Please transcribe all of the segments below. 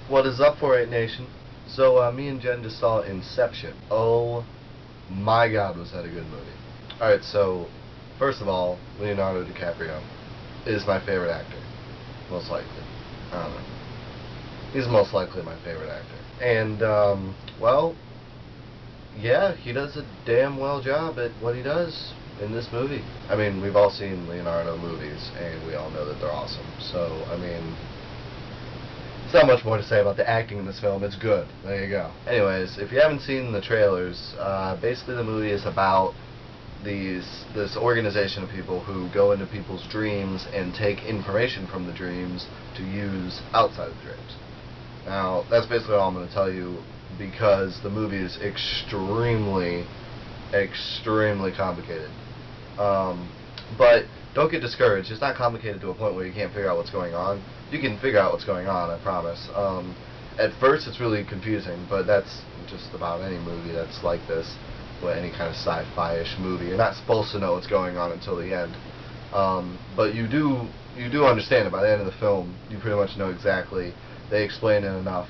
What is up, 48 Nation? So, me and Jen just saw Inception. Oh my god, was that a good movie. Alright, so, first of all, Leonardo DiCaprio is my favorite actor. Most likely. I don't know. He's most likely my favorite actor. And, well, yeah, he does a damn well job at what he does in this movie. I mean, we've all seen Leonardo movies, and we all know that they're awesome. So, I mean, there's not much more to say about the acting in this film. It's good. There you go. Anyways, if you haven't seen the trailers, basically the movie is about this organization of people who go into people's dreams and take information from the dreams to use outside of the dreams. Now, that's basically all I'm going to tell you, because the movie is extremely complicated. But don't get discouraged. It's not complicated to a point where you can't figure out what's going on. You can figure out what's going on, I promise. At first it's really confusing, but that's just about any movie that's like this, or any kind of sci-fi-ish movie. You're not supposed to know what's going on until the end. But you do understand it. By the end of the film, you pretty much know exactly. They explain it enough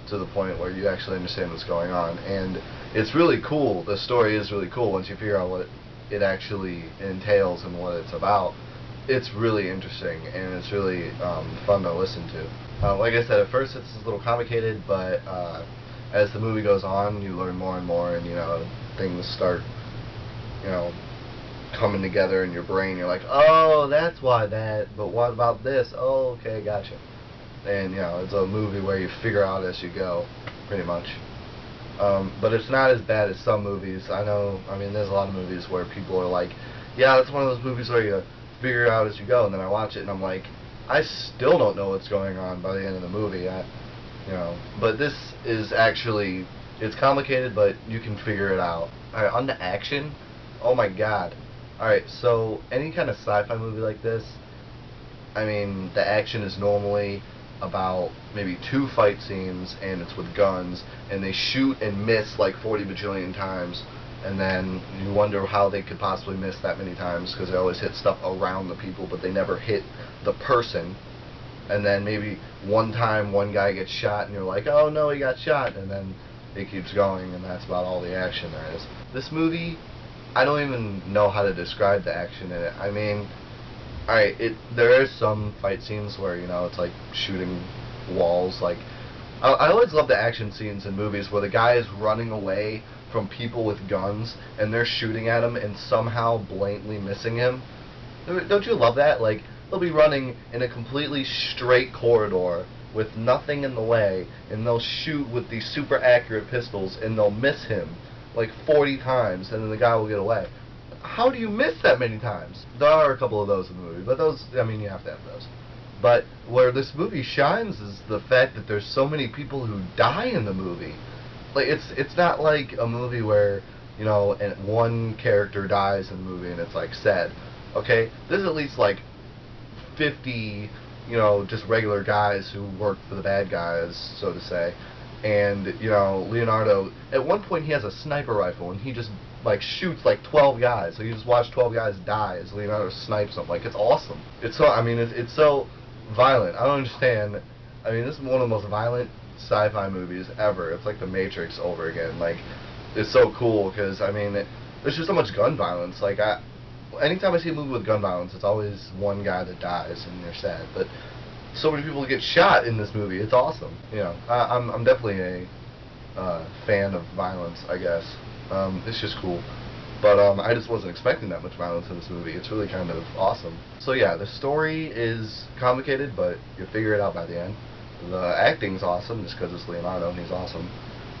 to the point where you actually understand what's going on. And it's really cool. The story is really cool once you figure out what it actually entails and what it's about. It's really interesting, and it's really fun to listen to. Like I said, at first it's a little complicated, but as the movie goes on, you learn more and more, and things start coming together in your brain. You're like, oh, that's why that, but what about this? Oh, okay, gotcha. And it's a movie where you figure out as you go, pretty much. But it's not as bad as some movies. I mean, there's a lot of movies where people are like, yeah, it's one of those movies where you figure it out as you go, and then I watch it and I'm like, I still don't know what's going on by the end of the movie. But this is actually, it's complicated, but you can figure it out. Alright, on to action. Oh my god. Alright, so any kind of sci-fi movie like this, I mean, the action is normally about maybe 2 fight scenes, and it's with guns, and they shoot and miss like 40 bajillion times, and then you wonder how they could possibly miss that many times, because they always hit stuff around the people, but they never hit the person. And then maybe one time one guy gets shot, and you're like, oh no, he got shot, and then it keeps going, and that's about all the action there is. This movie, I don't even know how to describe the action in it. I mean, alright, there are some fight scenes where, it's like shooting walls. Like, I always love the action scenes in movies where the guy is running away from people with guns, and they're shooting at him and somehow blatantly missing him. Don't you love that? Like, they'll be running in a completely straight corridor with nothing in the way, and they'll shoot with these super accurate pistols, and they'll miss him like 40 times, and then the guy will get away. How do you miss that many times? There are a couple of those in the movie, but those, I mean, you have to have those. But where this movie shines is the fact that there's so many people who die in the movie. Like, it's not like a movie where, and one character dies in the movie and it's like sad. Okay? There's at least like 50, just regular guys who work for the bad guys, so to say. And, Leonardo, at one point he has a sniper rifle and he just like shoots like 12 guys. So you just watch 12 guys die as Leonardo snipes them. Like, it's awesome. It's so, I mean, it's so violent. I don't understand. I mean, this is one of the most violent sci-fi movies ever. It's like The Matrix over again. Like, it's so cool because, I mean, there's just so much gun violence. Like, anytime I see a movie with gun violence, it's always one guy that dies and you're sad. But so many people get shot in this movie. It's awesome. I'm definitely a fan of violence, I guess. It's just cool. But I just wasn't expecting that much violence in this movie. It's really kind of awesome. So yeah, the story is complicated, but you figure it out by the end. The acting's awesome, just because it's Leonardo and he's awesome.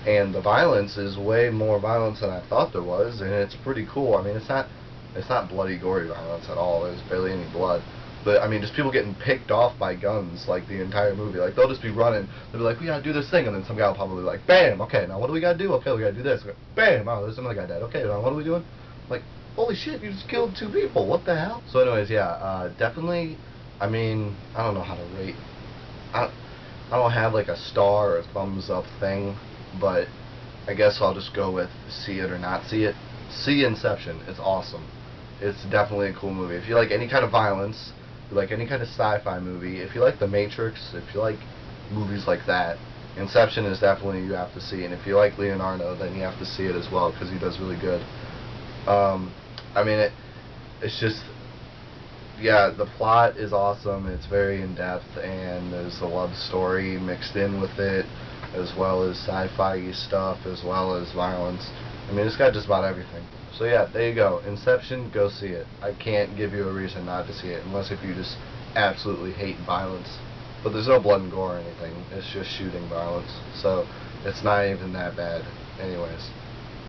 And the violence is way more violence than I thought there was, and it's pretty cool. I mean, it's not bloody, gory violence at all. There's barely any blood. But, I mean, just people getting picked off by guns, like, the entire movie. Like, they'll just be running. They'll be like, we gotta do this thing. And then some guy will probably be like, bam, okay, now what do we gotta do? Okay, we gotta do this. Bam, oh, there's another guy dead. Okay, now what are we doing? Like, holy shit, you just killed 2 people. What the hell? So anyways, yeah, definitely, I mean, I don't know how to rate. I don't have, like, a star or a thumbs up thing, but I guess I'll just go with see it or not see it. See Inception. It's awesome. It's definitely a cool movie. If you like any kind of violence, if you like any kind of sci-fi movie, if you like The Matrix, if you like movies like that, Inception is definitely you have to see, and if you like Leonardo, then you have to see it as well because he does really good. I mean, it's just, yeah, the plot is awesome. It's very in depth, and there's a love story mixed in with it, as well as sci-fi stuff, as well as violence. I mean, it's got just about everything. So yeah, there you go. Inception, go see it. I can't give you a reason not to see it, unless if you just absolutely hate violence. But there's no blood and gore or anything. It's just shooting violence. So it's not even that bad. Anyways.